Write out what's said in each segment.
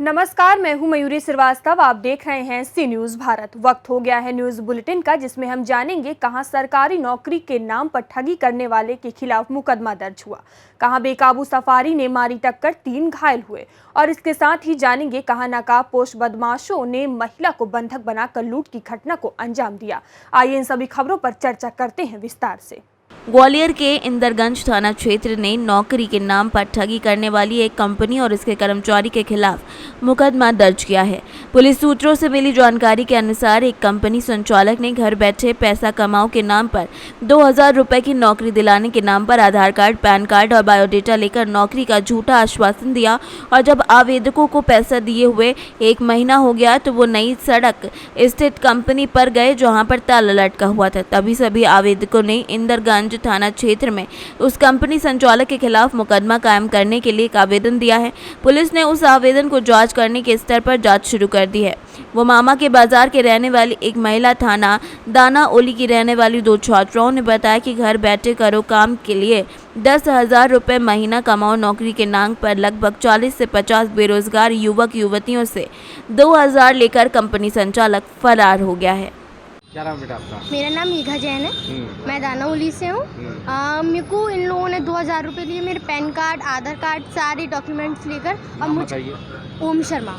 नमस्कार, मैं हूं मयूरी श्रीवास्तव। आप देख रहे हैं सी न्यूज़ भारत। वक्त हो गया है न्यूज़ बुलेटिन का, जिसमें हम जानेंगे कहां सरकारी नौकरी के नाम पर ठगी करने वाले के खिलाफ मुकदमा दर्ज हुआ, कहां बेकाबू सफारी ने मारी टक्कर 3 घायल हुए, और इसके साथ ही जानेंगे कहां नकाबपोश बदमाशों ने महिला को बंधक बनाकर लूट की घटना को अंजाम दिया। आइए इन सभी खबरों पर चर्चा करते हैं विस्तार से। ग्वालियर के इंदरगंज थाना क्षेत्र ने नौकरी के नाम पर ठगी करने वाली एक कंपनी और इसके कर्मचारी के खिलाफ मुकदमा दर्ज किया है। पुलिस सूत्रों से मिली जानकारी के अनुसार एक कंपनी संचालक ने घर बैठे पैसा कमाओ के नाम पर 2000 रुपए की नौकरी दिलाने के नाम पर आधार कार्ड, पैन कार्ड और बायोडेटा लेकर नौकरी का झूठा आश्वासन दिया, और जब आवेदकों को पैसा दिए हुए 1 महीना हो गया तो वो नई सड़क स्थित कंपनी पर गए, जहाँ पर ताला लटका हुआ था। तभी सभी आवेदकों ने इंदरगंज थाना क्षेत्र में उस कंपनी संचालक के खिलाफ मुकदमा कायम करने के लिए एक आवेदन दिया है। पुलिस ने उस आवेदन को जांच करने के स्तर पर जांच शुरू कर दी है। वो मामा के बाजार के रहने वाली एक महिला, थाना दाना ओली की रहने वाली 2 छात्राओं ने बताया कि घर बैठे करो काम के लिए 10,000 रुपये महीना कमाओ नौकरी के नाम पर लगभग 40 से 50 बेरोजगार युवक युवतियों से 2000 लेकर कंपनी संचालक फरार हो गया है। क्या नाम बेटा आपका? मेरा नाम मीघा जैन है। मैं दानाउली से हूँ। मेरे को इन लोगों ने 2000 रुपये दिए, मेरे पैन कार्ड, आधार कार्ड, सारे डॉक्यूमेंट्स लेकर। और मुझे ओम शर्मा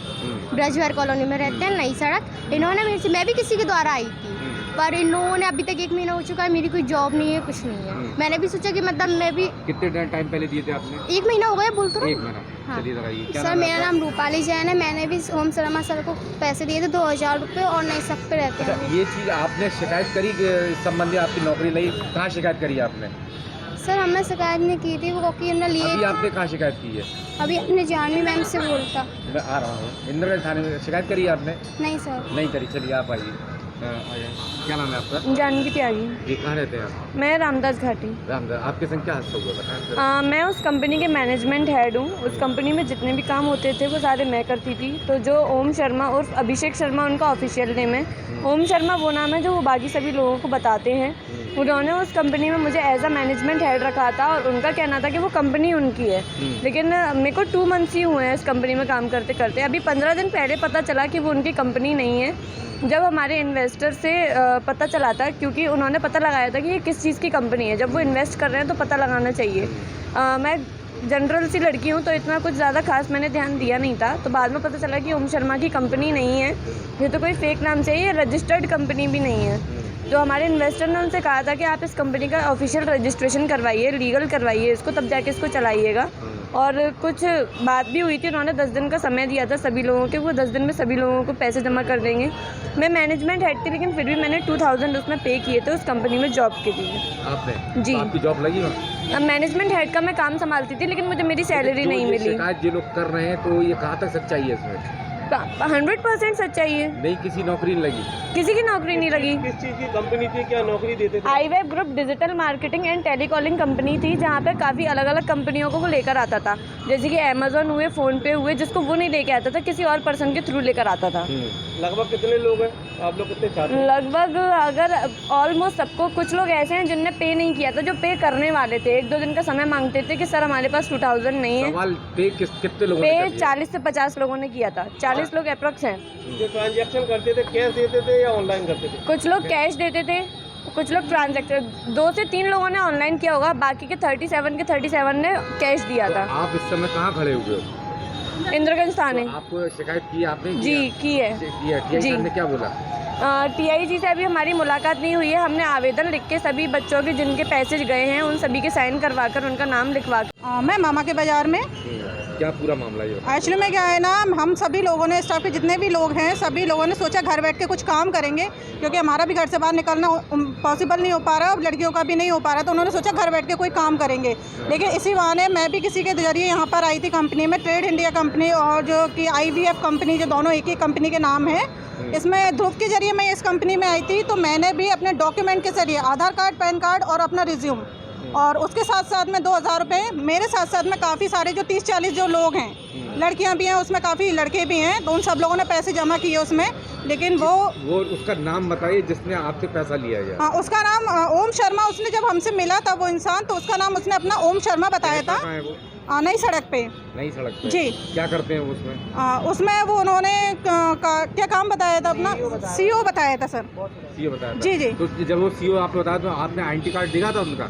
ब्रजविहार कॉलोनी में रहते हैं, नई सड़क। इन्होंने मेरे से, मैं भी किसी के द्वारा आई थी, पर इन लोगों ने अभी तक 1 महीना हो चुका है, मेरी कोई जॉब नहीं है, कुछ नहीं है। मैंने भी सोचा कि मतलब मैं भी। कितने टाइम पहले दिए थे आपने? 1 महीना हो गया बोल तो। 1 महीना। हाँ। चलिए बताइए। सर, मेरा नाम रूपाली जैन है। मैंने भी ओम शर्मा सर को पैसे दिए थे 2000 रुपये, और नई सड़क पे रहते हैं। ये चीज़ आपने शिकायत करी इस संबंधी, आपकी नौकरी लगी, कहाँ शिकायत करी आपने? सर, हमने शिकायत नहीं की थी, वो कि हमने लिए। अभी आपने कहाँ शिकायत की है? अभी अपने जानवी मैम से बोलता। मैं आ रहा हूँ। इंदरगंज थाने में शिकायत करी आपने? नहीं सर, नहीं करी। चलिए आप आइए। क्या नाम है आपका? जानवी त्यागी। ये कहाँ रहते हैं आप? मैं रामदास घाटी। रामदास। आपके संग क्या हादसा हुआ बताएं? मैं उस कंपनी के मैनेजमेंट हेड हूँ। उस कंपनी में जितने भी काम होते थे वो सारे मैं करती थी। तो जो ओम शर्मा और अभिषेक शर्मा, उनका ऑफिशियल नेम है। ओम शर्मा वो नाम है जो वो बाकी सभी लोगों को बताते हैं। उन्होंने उस कंपनी में मुझे एज अ मैनेजमेंट हेड रखा था, और उनका कहना था कि वो कंपनी उनकी है। लेकिन मेरे को 2 मंथ्स ही हुए हैं इस कंपनी में काम करते करते। अभी 15 दिन पहले पता चला कि वो उनकी कंपनी नहीं है, जब हमारे इन्वेस्टर से पता चला था, क्योंकि उन्होंने पता लगाया था कि ये किस चीज़ की कंपनी है। जब वो इन्वेस्ट कर रहे हैं तो पता लगाना चाहिए। मैं जनरल सी लड़की हूँ, तो इतना कुछ ज़्यादा खास मैंने ध्यान दिया नहीं था। तो बाद में पता चला कि ओम शर्मा की कंपनी नहीं है, ये तो कोई फेक नाम से, ये रजिस्टर्ड कंपनी भी नहीं है। तो हमारे इन्वेस्टर ने उनसे कहा था कि आप इस कंपनी का ऑफिशियल रजिस्ट्रेशन करवाइए, लीगल करवाइए इसको, तब जाके इसको चलाइएगा। और कुछ बात भी हुई थी, उन्होंने 10 दिन का समय दिया था सभी लोगों के, वो 10 दिन में सभी लोगों को पैसे जमा कर देंगे। मैं मैनेजमेंट हेड थी, लेकिन फिर भी मैंने 2000 उसमें पे किए थे उस कंपनी में जॉब के लिए। आपने? जी। तो आपकी जॉब लगी ना? मैनेजमेंट हेड का मैं काम संभालती थी, लेकिन मुझे मेरी सैलरी नहीं मिली। शिकायत जो लोग कर रहे हैं, तो ये कहाँ तक सच्चाई है इसमें? 100% सच्चाई है। नहीं, किसी नौकरी नहीं लगी? किसी की नौकरी नहीं लगी। किस चीज़ की कंपनी थी, क्या नौकरी देते थे? iWeb group digital marketing and telecalling company थी, जहाँ पे काफ़ी अलग अलग कंपनियों को वो लेकर आता था, जैसे कि अमेजोन हुए, फ़ोनपे हुए, जिसको वो नहीं लेके आता था, किसी और पर्सन के थ्रू लेकर आता था। लगभग कितने लोग हैं? आप लोग कितने छात्र हैं? लगभग अगर ऑलमोस्ट सबको, कुछ लोग ऐसे हैं जिनने पे नहीं किया था, जो पे करने वाले थे, 1-2 दिन का समय मांगते थे कि सर हमारे पास 2000 नहीं है। सवाल पे कितने लोगों ने पे कर दिया? 40 से 50 लोगों ने किया था। 40 लोग अप्रॉक्स हैं। जो ट्रांजैक्शन करते थे, कैश देते थे या ऑनलाइन करते थे? कुछ लोग कैश देते थे, कुछ लोग ट्रांजैक्शन, 2 से 3 लोगों ने ऑनलाइन किया होगा, बाकी के 37 ने कैश दिया था। आप इस समय कहाँ खड़े हुए हो? इंदरगंज थाने। तो आपको शिकायत की आपने? जी, की है। जी। ने क्या बोला? TIG से अभी हमारी मुलाकात नहीं हुई है। हमने आवेदन लिख के सभी बच्चों के जिनके पैसे गए हैं उन सभी के साइन करवा कर उनका नाम लिखवा कर। मैं मामा के बाज़ार में। क्या पूरा मामला ये? एक्चुअली में क्या है ना, हम सभी लोगों ने, स्टाफ के जितने भी लोग हैं, सभी लोगों ने सोचा घर बैठ के कुछ काम करेंगे, क्योंकि हमारा भी घर से बाहर निकलना पॉसिबल नहीं हो पा रहा, अब लड़कियों का भी नहीं हो पा रहा, तो उन्होंने सोचा घर बैठ के कोई काम करेंगे। लेकिन इसी बहाने मैं भी किसी के जरिए यहाँ पर आई थी कंपनी में, ट्रेड इंडिया कंपनी और जो कि IVF कंपनी, जो दोनों एक ही कंपनी के नाम है। इसमें ध्रुव के जरिए मैं इस कंपनी में आई थी, तो मैंने भी अपने डॉक्यूमेंट के जरिए आधार कार्ड, पैन कार्ड और अपना रिज्यूम, और उसके साथ साथ में 2000 रुपये, मेरे साथ साथ में काफ़ी सारे जो 30-40 जो लोग हैं, लड़कियां भी हैं उसमें, काफ़ी लड़के भी हैं, तो उन सब लोगों ने पैसे जमा किए उसमें, लेकिन वो उसका नाम बताइए जिसने आपसे पैसा लिया गया। हाँ, उसका नाम ओम शर्मा। उसने जब हमसे मिला था वो इंसान, तो उसका नाम उसने अपना ओम शर्मा बताया था। कहाँ है वो? नई सड़क पे। नई सड़क पे। जी। क्या करते हैं वो उसमें? उसमें वो उन्होंने क्या काम बताया था अपना? सीओ बताया था सर। सीओ बताया था? जी जी। तो जब वो सीओ आपने बताया तो आपने आईडेंटिटी कार्ड दिखा था उनका?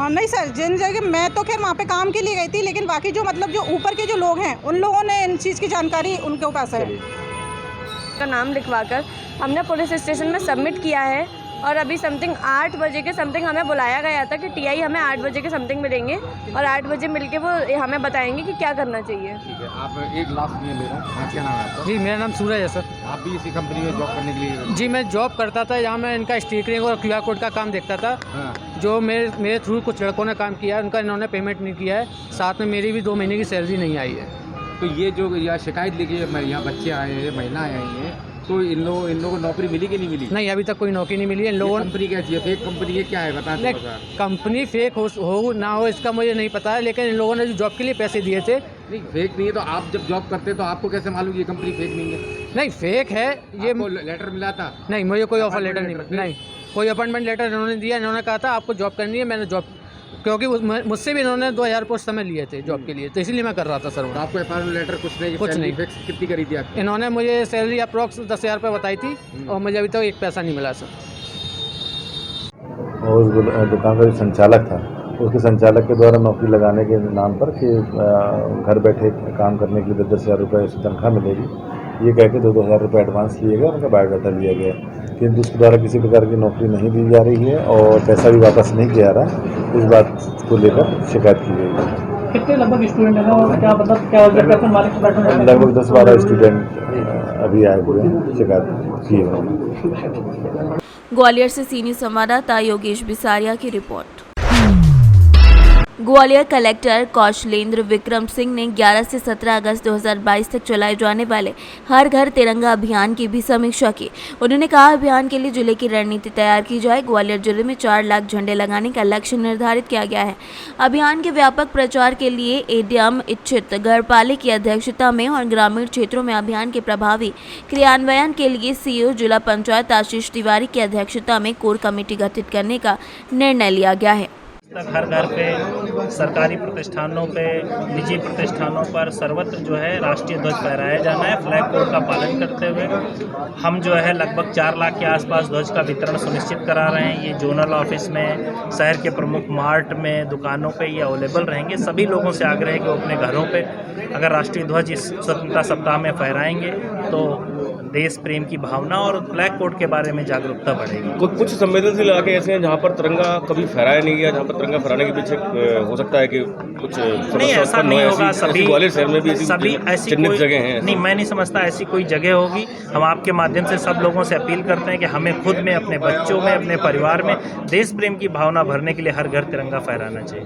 नहीं सर, जिन जगह मैं तो खैर वहाँ पे काम के लिए गई थी, लेकिन बाकी जो मतलब जो ऊपर के जो लोग हैं उन लोगों ने इन चीज़ की जानकारी उनके पास है। का नाम लिखवाकर हमने पुलिस स्टेशन में सबमिट किया है और अभी समथिंग 8 बजे के समथिंग हमें बुलाया गया था कि टीआई हमें 8 बजे के समथिंग मिलेंगे और 8 बजे मिलके वो हमें बताएंगे कि क्या करना चाहिए। ठीक है, आप एक लास्ट में ले रहा हूँ। हाँ, क्या नाम है आपका? जी, मेरा नाम सूरज है सर। आप भी इसी कंपनी में जॉब करने के लिए? जी, मैं जॉब करता था, यहाँ मैं इनका स्टिकरिंग और QR कोड का काम देखता था। हाँ। जो मेरे थ्रू कुछ लड़कों ने काम किया है, उनका इन्होंने पेमेंट नहीं किया है, साथ में मेरी भी 2 महीने की सैलरी नहीं आई है। तो ये जो यहाँ शिकायत लेके यहाँ बच्चे आए हैं, महिलाएं आई हैं, तो इन लोगों को नौकरी मिली कि नहीं मिली? नहीं, अभी तक कोई नौकरी नहीं मिली है इन लोगों। कंपनी कैसी है? फेक कंपनी है क्या है, बताएं थोड़ा सा। कंपनी फेक हो ना हो इसका मुझे नहीं पता है, लेकिन इन लोगों ने जो जॉब के लिए पैसे दिए थे। नहीं, फेक नहीं है तो आप जब जॉब करते तो आपको कैसे मालूम ये कंपनी फेक नहीं है? नहीं, फेक है ये। आपको लेटर मिला था? नहीं, मुझे कोई ऑफर लेटर Appointment नहीं, कोई अपॉइंटमेंट लेटर इन्होंने दिया। इन्होंने कहा था आपको जॉब करनी है, मैंने जॉब, क्योंकि मुझसे भी इन्होंने 2000 रुपये समय लिए थे जॉब के लिए, तो इसीलिए मैं कर रहा था सर। तो आपको अपॉइंटमेंट लेटर कुछ नहीं? कुछ नहीं। फिक्स कितनी करी थी आपकी? इन्होंने मुझे सैलरी अप्रॉक्स 10,000 रुपये बताई थी और मुझे अभी तक एक पैसा नहीं मिला सर। और उस दुकान का जो संचालक था, उसके संचालक के द्वारा नौकरी लगाने के नाम पर कि घर बैठे काम करने के लिए 10,000 रुपये उसकी तनख्वाह मिलेगी, ये कह के 2,000 रुपये एडवांस लिए गए, उनका बायोडाटा लिया गया, किंतु उसके द्वारा किसी प्रकार की नौकरी नहीं दी जा रही है और पैसा भी वापस नहीं किया रहा है। इस बात को लेकर शिकायत की गई है। कितने लगभग स्टूडेंट हैं और क्या मतलब क्या लगभग 10-12 स्टूडेंट अभी आए हुए हैं, शिकायत की है। ग्वालियर से सीनियर संवाददाता योगेश बिसारिया की रिपोर्ट। ग्वालियर कलेक्टर कौशलेंद्र विक्रम सिंह ने 11 से 17 अगस्त 2022 तक चलाए जाने वाले हर घर तिरंगा अभियान की भी समीक्षा की। उन्होंने कहा अभियान के लिए जिले की रणनीति तैयार की जाए। ग्वालियर जिले में 4 लाख झंडे लगाने का लक्ष्य निर्धारित किया गया है। अभियान के व्यापक प्रचार के लिए एडीएम इच्छित गढ़पाले की अध्यक्षता में और ग्रामीण क्षेत्रों में अभियान के प्रभावी क्रियान्वयन के लिए सीईओ जिला पंचायत आशीष तिवारी की अध्यक्षता में कोर कमेटी गठित करने का निर्णय लिया गया है। तक हर घर पे, सरकारी प्रतिष्ठानों पे, निजी प्रतिष्ठानों पर सर्वत्र जो है राष्ट्रीय ध्वज फहराया जाना है। फ्लैग कोड का पालन करते हुए हम जो है लगभग 4 लाख के आसपास ध्वज का वितरण सुनिश्चित करा रहे हैं। ये जोनल ऑफिस में, शहर के प्रमुख मार्ट में, दुकानों पे ये अवेलेबल रहेंगे। सभी लोगों से आग्रह है कि वो अपने घरों पे अगर राष्ट्रीय ध्वज इस स्वतंत्रता सप्ताह में फहराएंगे तो देश प्रेम की भावना और फ्लैग कोड के बारे में जागरूकता बढ़ेगी। कुछ संवेदनशील इलाके ऐसे हैं जहाँ पर तिरंगा कभी फहराया नहीं गया, जहाँ पर तिरंगा फहराने के पीछे हो सकता है कि कुछ नहीं, ऐसा नहीं होगा। सभी ग्वालियर शहर में भी सभी ऐसी चिन्हित कोई जगह हैं। नहीं, मैं नहीं समझता ऐसी कोई जगह होगी। हम आपके माध्यम से सब लोगों से अपील करते हैं कि हमें खुद में, अपने बच्चों में, अपने परिवार में देश प्रेम की भावना भरने के लिए हर घर तिरंगा फहराना चाहिए।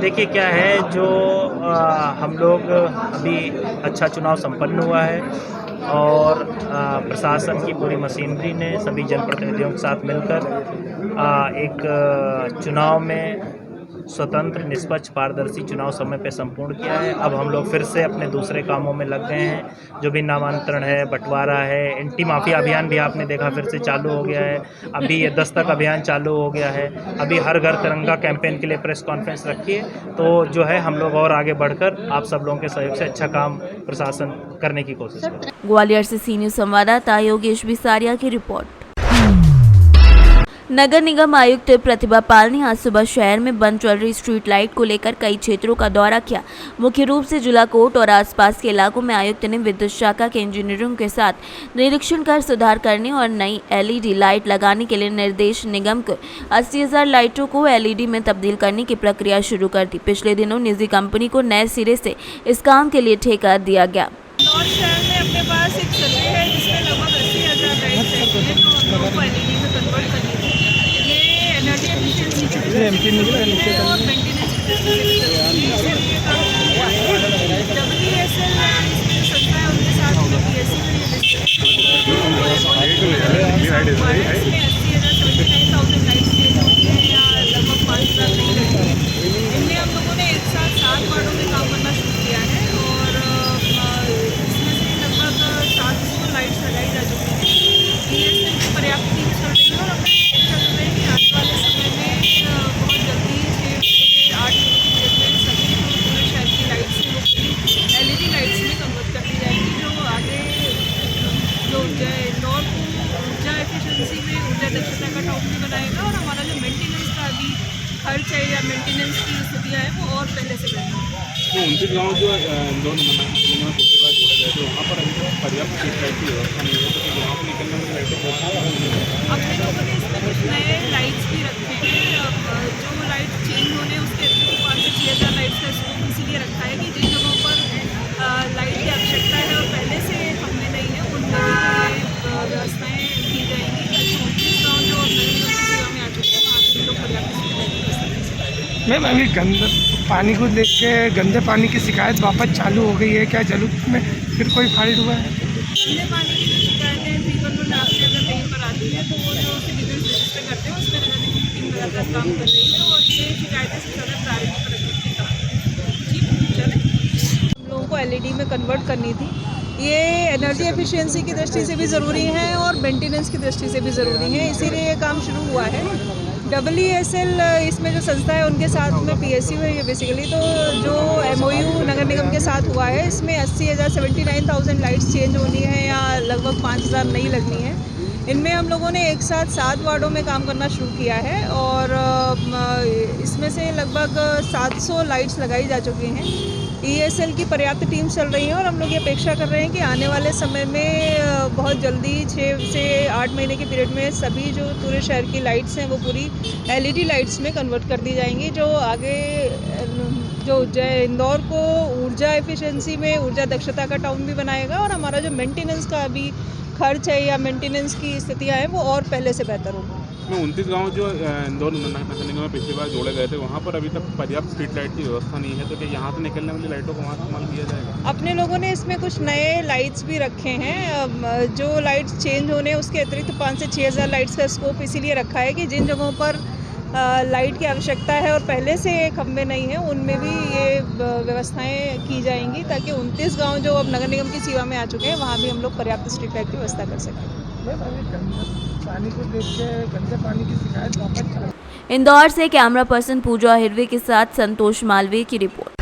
देखिए क्या है, जो हम लोग अभी अच्छा चुनाव संपन्न हुआ है और प्रशासन की पूरी मशीनरी ने सभी जनप्रतिनिधियों के साथ मिलकर एक चुनाव में स्वतंत्र, निष्पक्ष, पारदर्शी चुनाव समय पे संपूर्ण किया है। अब हम लोग फिर से अपने दूसरे कामों में लग गए हैं। जो भी नामांतरण है, बंटवारा है, एंटी माफिया अभियान भी आपने देखा फिर से चालू हो गया है। अभी ये दस्तक अभियान चालू हो गया है। अभी हर घर तिरंगा कैंपेन के लिए प्रेस कॉन्फ्रेंस रखी है। तो जो है हम लोग और आगे बढ़कर आप सब लोगों के सहयोग से अच्छा काम प्रशासन करने की कोशिश करें। ग्वालियर से सीनियर संवाददाता योगेश बिसारिया की रिपोर्ट। नगर निगम आयुक्त प्रतिभा पाल ने आज सुबह शहर में बंद चल रही स्ट्रीट लाइट को लेकर कई क्षेत्रों का दौरा किया। मुख्य रूप से जिला कोट और आसपास के इलाकों में आयुक्त ने विद्युत शाखा के इंजीनियरों के साथ निरीक्षण कर सुधार करने और नई LED लाइट लगाने के लिए निर्देश। निगम को 80,000 लाइटों को LED में तब्दील करने की प्रक्रिया शुरू कर दी। पिछले दिनों निजी कंपनी को नए सिरे से इस काम के लिए ठेका दिया गया। नॉर्थ शहर में अपने पास एक सर्वे है जिसमें लगभग 80,000 लाइट्स चाहिए, तो हम लोगों को LED में कन्वर्ट करनी थी। ये एनर्जी एफिशिएंसी और मेंटेनेंस WESL इसमें जो संस्था है उनके साथ हम लोग BSc में ये इसमें 80,000 79,000 लाइट्स चेंज होती है या लगभग 5,000 नहीं लगेंगे। इनमें हम लोगों ने कट आउट भी बनाएगा और हमारा जो मेंटेनेंस का अभी खर्च है या मेंटेनेंस की स्थितियाँ हैं वो और पहले से बेहतर होगा। तो 29 गाँव जो इंदौर निगम पिछली बार जोड़े गए थे वहाँ पर अभी तक पर्याप्त स्ट्रीट लाइट की व्यवस्था नहीं है, तो वहाँ पर निकलने वाली लाइटों को अपने लोगों ने इसमें कुछ नए लाइट्स भी रखे हैं। जो लाइट चेंज होने उसके 5 से 6,000 लाइट्स का स्कोप इसीलिए रखा है कि जिन जगहों पर लाइट की आवश्यकता है और पहले से खंभे नहीं है उनमें भी ये व्यवस्थाएँ की जाएंगी ताकि 29 गाँव जो नगर निगम की सेवा में आ चुके हैं वहाँ पर लोग पर्याप्त स्ट्रीट लाइट की व्यवस्था कर सकें। मैम अभी गंदे पानी को लेके गंदे पानी की शिकायत वापस चालू हो गई है, क्या जलूत में फिर कोई फॉल्ट हुआ है? गंदे पानी की जो शिकायतें जीवन में आपसे अगर कहीं पर आती है तो वो जो सिटीजन रजिस्टर करते हैं उसमें नगर निगम की टीम लगातार काम कर रही है और ये शिकायतें सबसे ज़्यादा प्रायोरिटी पर रखने की काम जी चले। हम लोगों को LED में कन्वर्ट करनी थी। ये एनर्जी एफिशिएंसी की दृष्टि से भी ज़रूरी है और मेंटेनेंस की दृष्टि से भी ज़रूरी है, इसीलिए ये काम शुरू हुआ है। EESL इसमें जो संस्था है उनके साथ में PSU है ये बेसिकली, तो जो MOU नगर निगम के साथ हुआ है इसमें 79,000 लाइट्स चेंज होनी है या लगभग 5,000 नई लगनी है। इनमें हम लोगों ने एक साथ 7 वार्डों में काम करना शुरू किया है और इसमें से लगभग 700 लाइट्स लगाई जा चुकी हैं। EESL की पर्याप्त टीम चल रही है और हम लोग ये अपेक्षा कर रहे हैं कि आने वाले समय में बहुत जल्दी 6 से 8 महीने के पीरियड में सभी जो पूरे शहर की लाइट्स हैं वो पूरी LED लाइट्स में कन्वर्ट कर दी जाएंगी, जो आगे जो इंदौर को ऊर्जा एफिशिएंसी में ऊर्जा दक्षता का टाउन भी बनाएगा और हमारा जो मेंटेनेंस का अभी खर्च है या मेंटेनेंस की स्थितियाँ हैं वो और पहले से बेहतर होगी। 29 गाँव जो इंदौर नगर निगम में पिछली बार जोड़े गए थे वहाँ पर अभी तक पर्याप्त स्ट्रीट लाइट की व्यवस्था नहीं है, तो क्या यहाँ से निकलने वाली लाइटों को वहाँ इस्तेमाल किया जाएगा? अपने लोगों ने इसमें कुछ नए लाइट्स भी रखे हैं। जो लाइट्स चेंज होने उसके अतिरिक्त 5 से 6,000 लाइट्स का स्कोप इसीलिए रखा है कि जिन जगहों पर लाइट की आवश्यकता है और पहले से खंभे नहीं हैं उनमें भी ये व्यवस्थाएं की जाएंगी ताकि 29 गांव जो अब नगर निगम की सेवा में आ चुके हैं वहाँ भी हम लोग पर्याप्त स्ट्रीट लाइट की व्यवस्था कर सकें। पानी को देख के गंदे पानी की शिकायत वापस। इंदौर से कैमरा पर्सन पूजा हिरवे के साथ संतोष मालवीय की रिपोर्ट।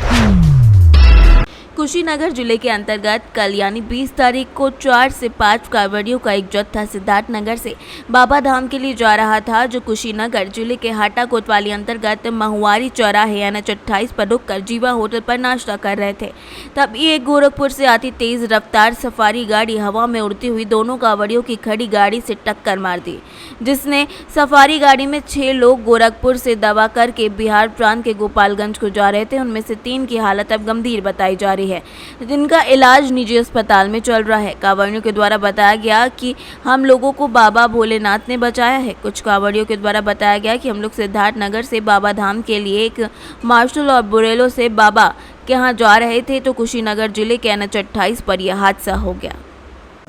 कुशीनगर जिले के अंतर्गत कल यानी 20 तारीख को 4 से 5 कांवड़ियों का एक जत्था सिद्धार्थनगर से बाबा धाम के लिए जा रहा था, जो कुशीनगर जिले के हाटा कोतवाली अंतर्गत महुआरी चौराहे NH 28 पर रुककर जीवा होटल पर नाश्ता कर रहे थे। तभी एक गोरखपुर से आती तेज रफ्तार सफारी गाड़ी हवा में उड़ती हुई दोनों कांवड़ियों की खड़ी गाड़ी से टक्कर मार दी, जिसने सफारी गाड़ी में 6 लोग गोरखपुर से दवा करके बिहार प्रांत के गोपालगंज को जा रहे थे। उनमें से 3 की हालत अब गंभीर बताई जा रही है, जिनका इलाज निजी अस्पताल में चल रहा है। कांवड़ियों के द्वारा बताया गया कि हम लोगों को बाबा भोलेनाथ ने बचाया है। कुछ कांवड़ियों के द्वारा बताया गया कि हम लोग सिद्धार्थनगर से बाबा धाम के लिए एक मार्शल और बुरेलो से बाबा के यहाँ जा रहे थे, तो कुशीनगर जिले के NH 28 पर यह हादसा हो गया।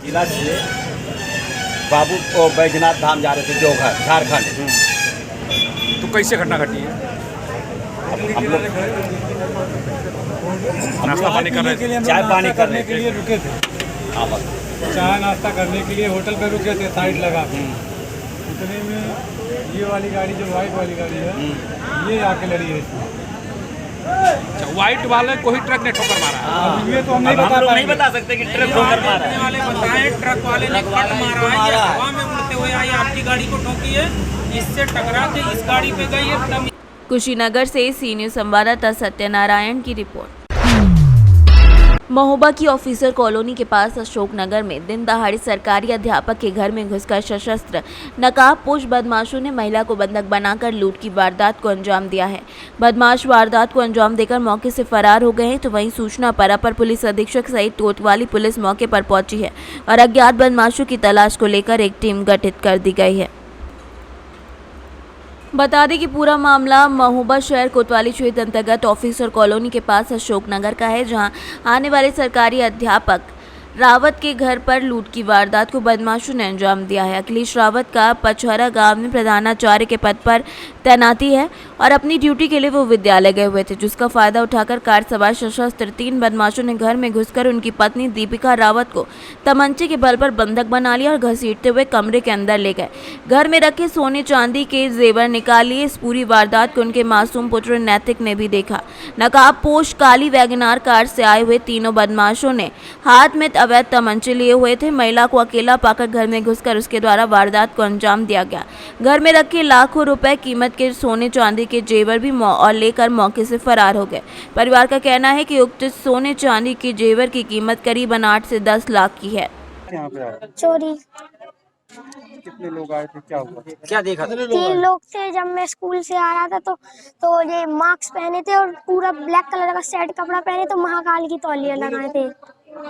जिला से बाबू बैजनाथ धाम जा रहे थे देवघर झारखंड। तो कैसे घटना घटी है? हम लोग नाश्ता पानी कर रहे थे, चाय पानी करने के लिए रुके थे। हाँ बस चाय नाश्ता करने के लिए होटल पे रुके थे साइड लगा के। इतने में ये वाली गाड़ी जो वाइट वाली गाड़ी है ये आके लड़ी है इसमें। व्हाइट वाले को ही ट्रक ने ठोकर मारा। ये तो हम नहीं बता सकते कि ट्रक ठोकर मारा है। वाले बताएं ट्रक वाले ने कट मारा है या हवा में उड़ते हुए आई आपकी गाड़ी को ठोकी है, इससे टकरा के इस गाड़ी पे गई है। कुशीनगर से सी न्यूज़ संवाददाता सत्यनारायण की रिपोर्ट। महोबा की ऑफिसर कॉलोनी के पास अशोकनगर में दिन दहाड़े सरकारी अध्यापक के घर में घुसकर सशस्त्र नकाबपोश बदमाशों ने महिला को बंधक बनाकर लूट की वारदात को अंजाम दिया है। बदमाश वारदात को अंजाम देकर मौके से फरार हो गए हैं, तो वहीं सूचना पर अपर पुलिस अधीक्षक सहित कोतवाली पुलिस मौके पर पहुंची है और अज्ञात बदमाशों की तलाश को लेकर एक टीम गठित कर दी गई है। बता दें कि पूरा मामला महोबा शहर कोतवाली क्षेत्र अंतर्गत ऑफिसर कॉलोनी के पास अशोकनगर का है, जहां आने वाले सरकारी अध्यापक रावत के घर पर लूट की वारदात को बदमाशों ने अंजाम दिया है। अखिलेश रावत का पचहरा गांव में प्रधानाचार्य के पद पर तैनाती है और अपनी ड्यूटी के लिए वो विद्यालय गए हुए थे, जिसका फायदा उठाकर कार सवार सशस्त्र 3 बदमाशों ने घर में घुसकर उनकी पत्नी दीपिका रावत को तमंचे के बल पर बंधक बना लिया और घसीटते हुए कमरे के अंदर ले गए। घर में रखे सोने चांदी के जेवर निकाल लिए। इस पूरी वारदात को उनके मासूम पुत्र नैतिक ने भी देखा। नकाबपोश काली वैगनार कार से आए हुए तीनों बदमाशों ने हाथ में अवैध तमंचे लिए हुए थे। महिला को अकेला पाकर घर में घुसकर उसके द्वारा वारदात को अंजाम दिया गया। घर में रखे लाखों रुपए कीमत के सोने चांदी के जेवर भी और लेकर मौके से फरार हो गए। परिवार का कहना है कि उक्त सोने चांदी के जेवर की कीमत करीबन 8 से 10 लाख की है। चोरी। कितने लोग आए थे, क्या हुआ, क्या देखा? 3 लोग थे। जब मैं स्कूल से आ रहा था तो ये मास्क पहने थे और पूरा ब्लैक कलर का सेट कपड़ा पहने, तो महाकाल की तौलिया लगाए थे।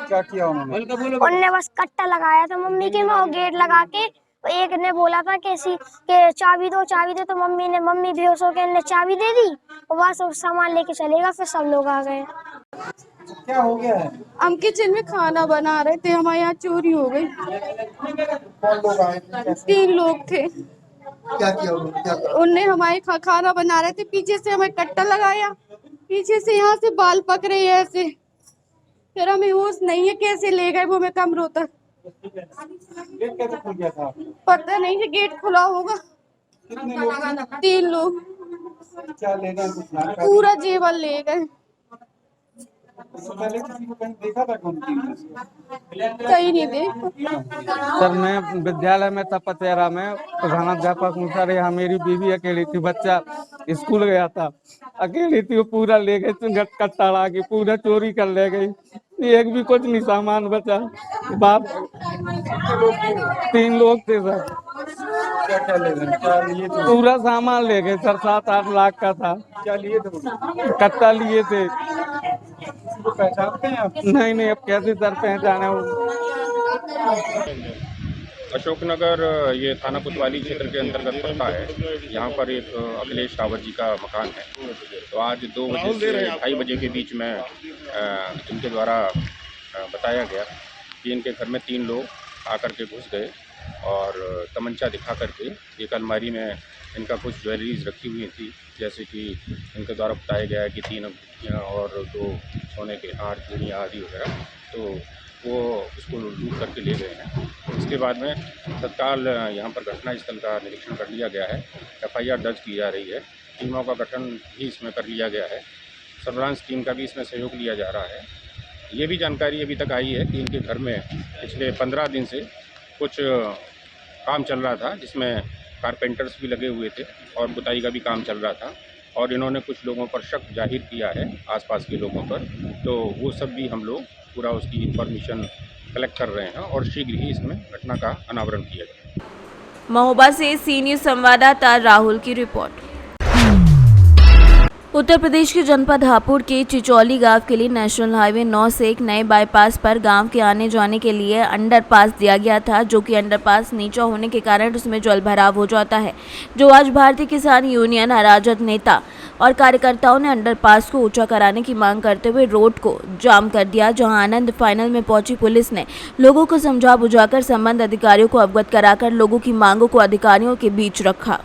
क्या किया उन्होंने? उनने बस कट्टा लगाया था मम्मी के में और गेट लगा के एक ने बोला था कि चाबी दो, तो मम्मी बेहोश होकर इन्हें चाबी दे दी और बस सामान लेके चलेगा। फिर सब लोग आ गए। क्या हो गया है? हम किचन में खाना बना रहे थे, हमारे यहाँ चोरी हो गई। कौन लोग आए थे? 3 लोग थे। क्या किया उन्होंने? उनने हमारे खाना बना रहे थे, पीछे से हमें कट्टा लगाया, पीछे से यहाँ से बाल पकड़े ऐसे, फिर हमें होश नहीं है कैसे ले गए वो, हमें कमरों तक। गेट कैसे खुल गया था? पता नहीं कि गेट खुला होगा। कितने लोग? 3 लोग। क्या ले गए? कुछ जानकारी? पूरा जेवर ले गए। इससे पहले किसी को कहीं देखा था? कौन कहीं नहीं देखा। सर, मैं विद्यालय में था पतेरा में, प्रधानाध्यापक हूँ सर। यहाँ मेरी बीवी अकेली थी, बच्चा स्कूल गया था, अकेली थी, वो पूरा ले गए, कट्टा ला के पूरा चोरी कर ले गई। एक भी कुछ नहीं सामान बचा। बाप 3 लोग थे सर। क्या क्या ले गए? क्या लिए थे? पूरा सामान ले गए सर, 7-8 लाख का था। क्या लिए थे? कट्टा लिए थे। पहचानते हैं आप? नहीं, अब कैसे सर पहचाने? अशोकनगर ये थाना कोतवाली क्षेत्र के अंतर्गत पड़ता है। यहाँ पर एक अखिलेश रावत जी का मकान है। तो आज 2 बजे से 2:30 बजे के बीच में इनके द्वारा बताया गया कि इनके घर में 3 लोग आकर के घुस गए और तमंचा दिखा करके एक अलमारी में इनका कुछ ज्वेलरीज रखी हुई थी, जैसे कि इनके द्वारा बताया गया है कि 3 अंगूठियाँ और 2 सोने के हार, चूड़ियाँ आदि वगैरह, तो वो उसको लूट करके ले गए हैं। इसके बाद में तत्काल यहाँ पर घटनास्थल का निरीक्षण कर लिया गया है। FIR दर्ज की जा रही है। टीमों का गठन भी इसमें कर लिया गया है। सर्विलांस टीम का भी इसमें सहयोग लिया जा रहा है। ये भी जानकारी अभी तक आई है कि इनके घर में पिछले 15 दिन से कुछ काम चल रहा था, जिसमें कारपेंटर्स भी लगे हुए थे और पुताई का भी काम चल रहा था, और इन्होंने कुछ लोगों पर शक जाहिर किया है, आसपास के लोगों पर। तो वो सब भी हम लोग पूरा उसकी इंफॉर्मेशन कलेक्ट कर रहे हैं और शीघ्र ही इसमें घटना का अनावरण किया जाएगा। महोबा से सी न्यूज़ संवाददाता राहुल की रिपोर्ट। उत्तर प्रदेश के जनपद हापुड़ के चिचौली गांव के लिए नेशनल हाईवे 9 से एक नए बाईपास पर गांव के आने जाने के लिए अंडरपास दिया गया था, जो कि अंडरपास नीचा होने के कारण उसमें जल भराव हो जाता है। जो आज भारतीय किसान यूनियन राजद नेता और कार्यकर्ताओं ने अंडरपास को ऊंचा कराने की मांग करते हुए रोड को जाम कर दिया, जहां आनंद फाइनल में पहुंची पुलिस ने लोगों को समझा बुझाकर संबंध अधिकारियों को अवगत कराकर लोगों की मांगों को अधिकारियों के बीच रखा।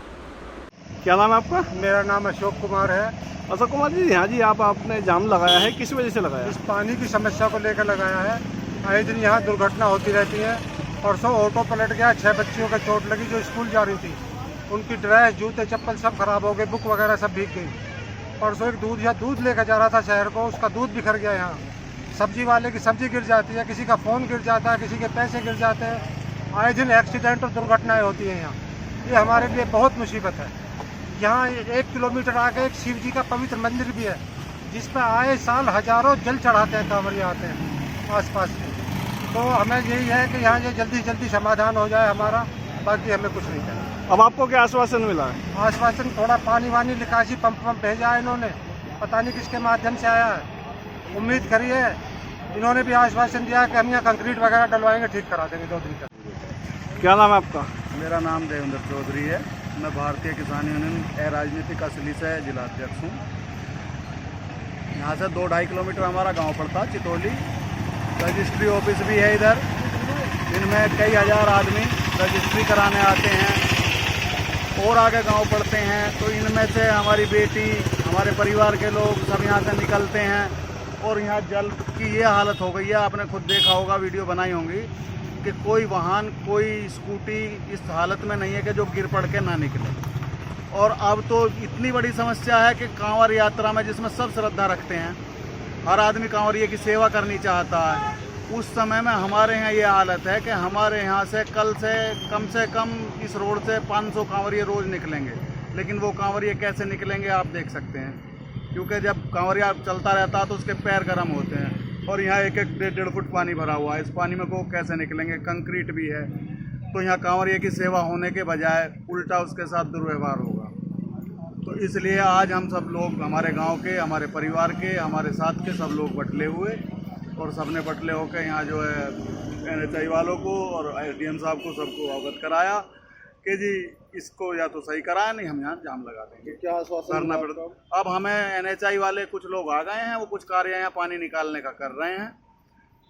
क्या नाम है आपका? मेरा नाम अशोक कुमार है। अशोक कुमार जी, यहाँ जी आपने जाम लगाया है, किस वजह से लगाया? इस पानी की समस्या को लेकर लगाया है। आए दिन यहाँ दुर्घटना होती रहती है। परसों ऑटो पलट गया, 6 बच्चियों का चोट लगी जो स्कूल जा रही थी। उनकी ड्रेस, जूते, चप्पल सब खराब हो गए, बुक वगैरह सब भीग गई। परसों एक दूध लेकर जा रहा था शहर को, उसका दूध बिखर गया। यहाँ सब्जी वाले की सब्जी गिर जाती है, किसी का फ़ोन गिर जाता है, किसी के पैसे गिर जाते हैं। आए दिन एक्सीडेंट और दुर्घटनाएँ होती हैं यहाँ। ये हमारे लिए बहुत मुसीबत है। यहाँ 1 किलोमीटर आगे एक शिव जी का पवित्र मंदिर भी है, जिस पर आए साल हजारों जल चढ़ाते हैं, कांवड़िया आते हैं आसपास से। तो हमें यही है कि यहाँ ये जल्दी समाधान हो जाए हमारा, बाकी हमें कुछ नहीं चाहिए। अब आपको क्या आश्वासन मिला है? आश्वासन थोड़ा पानी वानी निकासी पंप भेजा है इन्होंने, पता नहीं किसके माध्यम से आया है। उम्मीद करिए, इन्होंने भी आश्वासन दिया कि हम यहाँ कंक्रीट वगैरह डलवाएंगे, ठीक करा देंगे 2 दिन तक। क्या नाम है आपका? मेरा नाम देवेंद्र चौधरी है। मैं भारतीय किसान यूनियन राजनीतिक असली से जिला अध्यक्ष हूँ। यहाँ से 2-2.5 किलोमीटर हमारा गांव पड़ता है, चितौली। रजिस्ट्री ऑफिस भी है इधर। इनमें कई हज़ार आदमी रजिस्ट्री कराने आते हैं और आगे गांव पड़ते हैं। तो इनमें से हमारी बेटी, हमारे परिवार के लोग सब यहाँ से निकलते हैं और यहाँ जल की ये हालत हो गई है। आपने खुद देखा होगा, वीडियो बनाई होंगी कि कोई वाहन, कोई स्कूटी इस हालत में नहीं है कि जो गिर पड़ के ना निकले। और अब तो इतनी बड़ी समस्या है कि कांवड़ यात्रा में, जिसमें सब श्रद्धा रखते हैं, हर आदमी कांवड़िए की सेवा करनी चाहता है, उस समय में हमारे यहाँ ये हालत है कि हमारे यहाँ से कल से कम इस रोड से 500 कांवरिया रोज़ निकलेंगे, लेकिन वो कांवरिया कैसे निकलेंगे आप देख सकते हैं, क्योंकि जब कांवरिया चलता रहता है तो उसके पैर गर्म होते हैं और यहाँ 1-1 फुट पानी भरा हुआ है। इस पानी में वो कैसे निकलेंगे, कंक्रीट भी है, तो यहाँ कांवरिया की सेवा होने के बजाय उल्टा उसके साथ दुर्व्यवहार होगा। तो इसलिए आज हम सब लोग, हमारे गांव के, हमारे परिवार के, हमारे साथ के सब लोग बटले हुए और सबने बटले होकर यहाँ जो है NHI वालों को और SDM साहब को सबको अवगत कराया कि जी इसको या तो सही कराया, नहीं हम यहाँ जाम लगा देंगे। क्या आश्वासन करना पड़ता? अब हमें NHI वाले कुछ लोग आ गए हैं, वो कुछ कार्य यहाँ पानी निकालने का कर रहे हैं।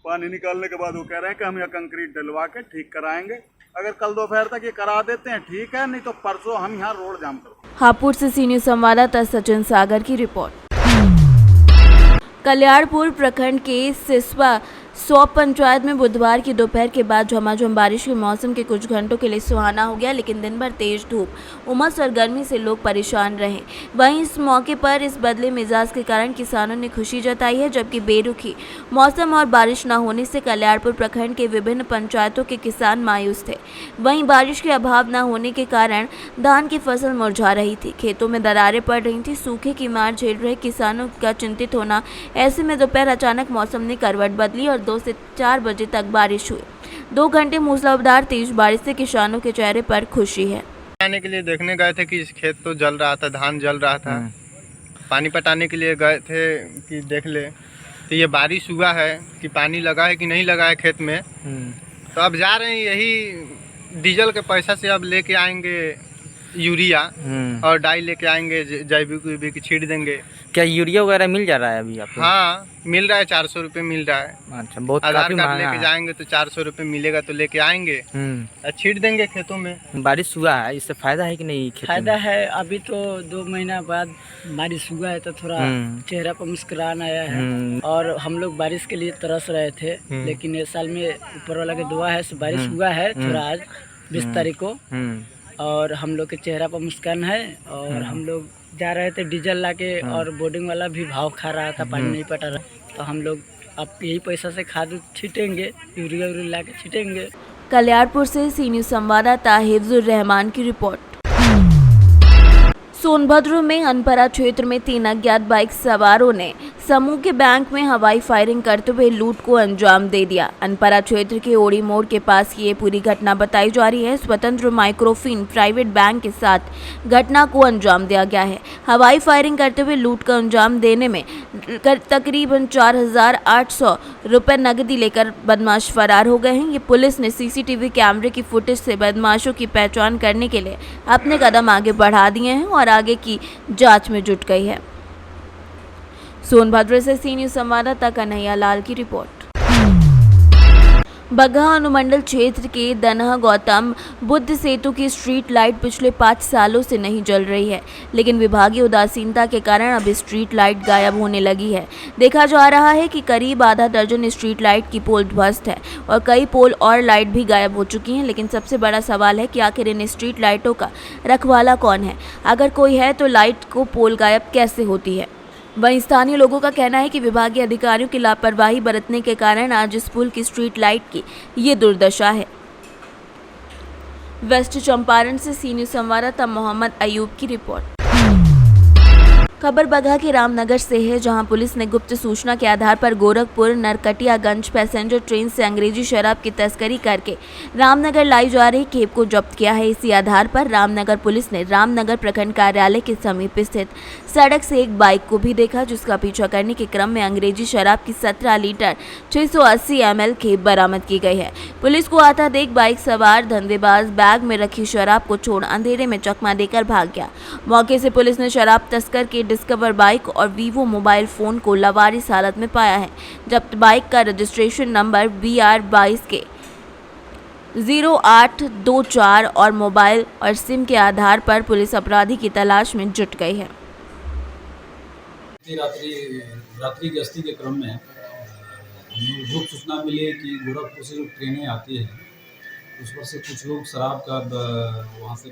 पानी निकालने के बाद वो कह रहे हैं कि हम यहाँ कंक्रीट डलवा के ठीक कराएंगे। अगर कल दोपहर तक ये करा देते हैं ठीक है, नहीं तो परसों हम यहाँ रोड जाम कर। हापुड़ से सी न्यूज़ संवाददाता सचिन सागर की रिपोर्ट। कल्याणपुर प्रखंड के सिसवा सौंप पंचायत में बुधवार की दोपहर के बाद झमाझम बारिश के मौसम के कुछ घंटों के लिए सुहाना हो गया, लेकिन दिन भर तेज धूप, उमस और गर्मी से लोग परेशान रहे। वहीं इस मौके पर इस बदले मिजाज के कारण किसानों ने खुशी जताई है, जबकि बेरुखी मौसम और बारिश न होने से कल्याणपुर प्रखंड के विभिन्न पंचायतों के किसान मायूस थे। वहीं बारिश के अभाव न होने के कारण धान की फसल मुरझा रही थी, खेतों में दरारें पड़ रही थी, सूखे की मार झेल रहे किसानों का चिंतित होना। ऐसे में दोपहर अचानक मौसम ने करवट बदली और 2 से 4 बजे तक बारिश हुई। 2 घंटे मूसलाधार तेज बारिश से किसानों के चेहरे पर खुशी है। आने के लिए देखने गए थे कि खेत तो जल रहा था, धान जल रहा था, पानी पटाने के लिए गए थे कि देख ले तो ये बारिश हुआ है कि पानी लगा है कि नहीं लगा है खेत में। तो अब जा रहे हैं, यही डीजल के पैसा से अब लेके आएंगे यूरिया और डाई लेके आएंगे, जैविक छीट देंगे। क्या यूरिया वगैरह मिल जा रहा है अभी आपको? हाँ मिल रहा है, 400 रुपये मिल रहा है। अच्छा, बहुत आधार कार्ड लेके जाएंगे तो 400 रुपये मिलेगा, तो लेके आएंगे छीट देंगे खेतों में। बारिश हुआ है, इससे फायदा है कि नहीं? फायदा है, अभी तो 2 महीना बाद बारिश हुआ है तो थोड़ा चेहरा पर मुस्कुराहट आया है। और हम लोग बारिश के लिए तरस रहे थे, लेकिन इस साल में ऊपर वाला की दुआ है, बारिश हुआ है थोड़ा आज 20 तारीख को, और हम लोग के चेहरा पर मुस्कान है। और हम लोग जा रहे थे डीजल लाके, और बोर्डिंग वाला भी भाव खा रहा था, पानी नहीं पटा रहा, तो हम लोग अब यही पैसा से खाद छीटेंगे, यूरिया लाके छीटेंगे। कल्याणपुर से सी न्यूज़ संवाददाता हिफ्जुर रहमान की रिपोर्ट। सोनभद्र में अनपरा क्षेत्र में 3 अज्ञात बाइक सवारों ने समूह के बैंक में हवाई फायरिंग करते हुए लूट को अंजाम दे दिया। अनपरा क्षेत्र के ओड़ी मोड़ के पास ये पूरी घटना बताई जा रही है। स्वतंत्र माइक्रोफिन प्राइवेट बैंक के साथ घटना को अंजाम दिया गया है। हवाई फायरिंग करते हुए लूट का अंजाम देने में तकरीबन 4,800 रुपये नकदी लेकर बदमाश फरार हो गए हैं। ये पुलिस ने सीसीटीवी कैमरे की फुटेज से बदमाशों की पहचान करने के लिए अपने कदम आगे बढ़ा दिए हैं और आगे की जांच में जुट गई है। सोनभद्र से सी न्यूज़ संवाददाता कन्हैया लाल की रिपोर्ट। बगहा अनुमंडल क्षेत्र के दनहा गौतम बुद्ध सेतु की स्ट्रीट लाइट पिछले 5 सालों से नहीं जल रही है, लेकिन विभागीय उदासीनता के कारण अब स्ट्रीट लाइट गायब होने लगी है। देखा जा रहा है कि करीब आधा दर्जन स्ट्रीट लाइट की पोल ध्वस्त है और कई पोल और लाइट भी गायब हो चुकी हैं। लेकिन सबसे बड़ा सवाल है कि आखिर इन स्ट्रीट लाइटों का रखवाला कौन है? अगर कोई है तो लाइट को पोल गायब कैसे होती है? वहीं स्थानीय लोगों का कहना है कि विभागीय अधिकारियों की लापरवाही बरतने के कारण आज इस पुल की स्ट्रीट लाइट की ये दुर्दशा है। वेस्ट चंपारण से सी न्यूज़ संवाददाता मोहम्मद अयूब की रिपोर्ट। खबर बगहा के रामनगर से है, जहां पुलिस ने गुप्त सूचना के आधार पर गोरखपुर नरकटियागंज पैसेंजर ट्रेन से अंग्रेजी शराब की तस्करी करके रामनगर लाई जा रही खेप को जब्त किया है। इसी आधार पर रामनगर पुलिस ने रामनगर प्रखंड कार्यालय के समीप स्थित सड़क से एक बाइक को भी देखा, जिसका पीछा करने के क्रम में अंग्रेजी शराब की 17 लीटर 680 ml खेप बरामद की गई है। पुलिस को आता देख बाइक सवार धंधेबाज बैग में रखी शराब को छोड़ अंधेरे में चकमा देकर भाग गया। मौके से पुलिस ने शराब तस्कर के डिस्कवर बाइक और वीवो मोबाइल फोन को लावारिस हालत में पाया है। जब्त बाइक का रजिस्ट्रेशन नंबर BR22 के 0824 और मोबाइल और सिम के आधार पर पुलिस अपराधी की तलाश में जुट गई है। रात्रि गश्ती के क्रम में गुप्त सूचना मिली कि गोरखपुर से जो ट्रेनें आती हैं उस पर से कुछ लोग शराब का वहाँ से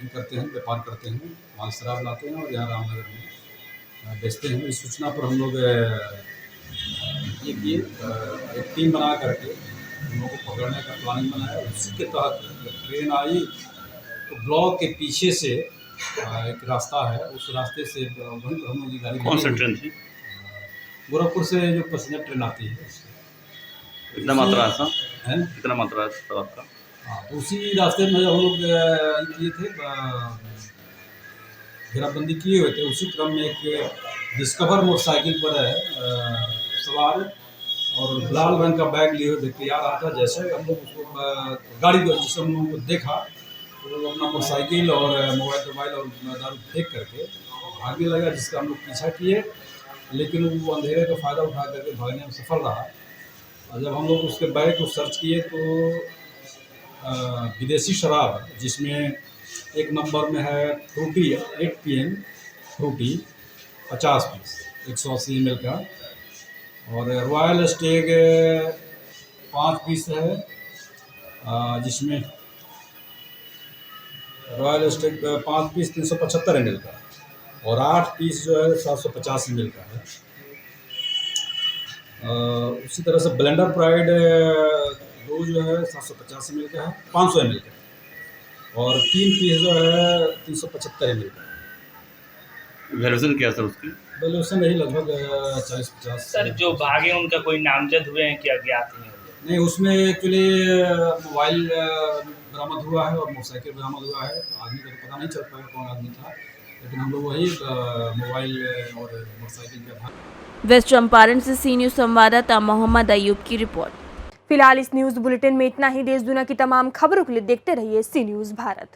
करते हैं, व्यापार करते हैं, वहाँ शराब लाते हैं और यहाँ रामनगर में बेचते हैं। इस सूचना पर हम लोग ये किए, एक टीम बना करके उन लोगों को पकड़ने का प्लानिंग बनाया। उसी के तहत जब ट्रेन आई तो ब्लॉक के पीछे से एक रास्ता है, उस रास्ते से वहीं पर हम लोग की गाड़ी कौन सा ट्रेन थी? गोरखपुर से जो पैसेंजर ट्रेन आती है कितना मात्रा था? है कितना मात्रा था आपका? हाँ, तो उसी रास्ते में हम लोग किए थे, घेराबंदी किए हुए थे। उसी क्रम में एक डिस्कवर मोटरसाइकिल पर सवार और लाल रंग का बैग लिए हुए व्यक्ति आ रहा था। जैसे हम लोग उसको गाड़ी को जिससे हम लोगों को देखा तो वो अपना मोटरसाइकिल और मोबाइल और दारू फेंक करके भागने लगा, जिसका हम लोग पीछा किए, लेकिन वो अंधेरे का फ़ायदा उठा करके भागने में सफल रहा। और जब हम लोग उसके बैग को सर्च किए तो विदेशी शराब, जिसमें एक नंबर में है Frooti 8 PM Frooti 50 piece 180 ml का, और रॉयल स्टेग 5 पीस है, जिसमें रॉयल स्टेग 5 पीस 375 ml का, और 8 पीस जो है 750 ml का है। उसी तरह से ब्लेंडर प्राइड 2 जो है 750 ml का है, 500 ml का, और 3 पीस जो है 375 ml का। वैल्यूएशन क्या सर उसकी? वैल्यूएशन यही लगभग 40-50। सर जो भागे उनका कोई नामजद हुए हैं कि अज्ञात हैं? नहीं, उसमें एक्चुअली मोबाइल बरामद हुआ है और मोटरसाइकिल बरामद हुआ है। आदमी का तो पता नहीं चल पाया कौन आदमी था, लेकिन हम लोग वही मोबाइल और मोटरसाइकिल के आधार। वेस्ट चंपारण से सी न्यूज़ संवाददाता मोहम्मद अयूब की रिपोर्ट। फिलहाल इस न्यूज़ बुलेटिन में इतना ही। देश दुनिया की तमाम खबरों के लिए देखते रहिए सी न्यूज़ भारत।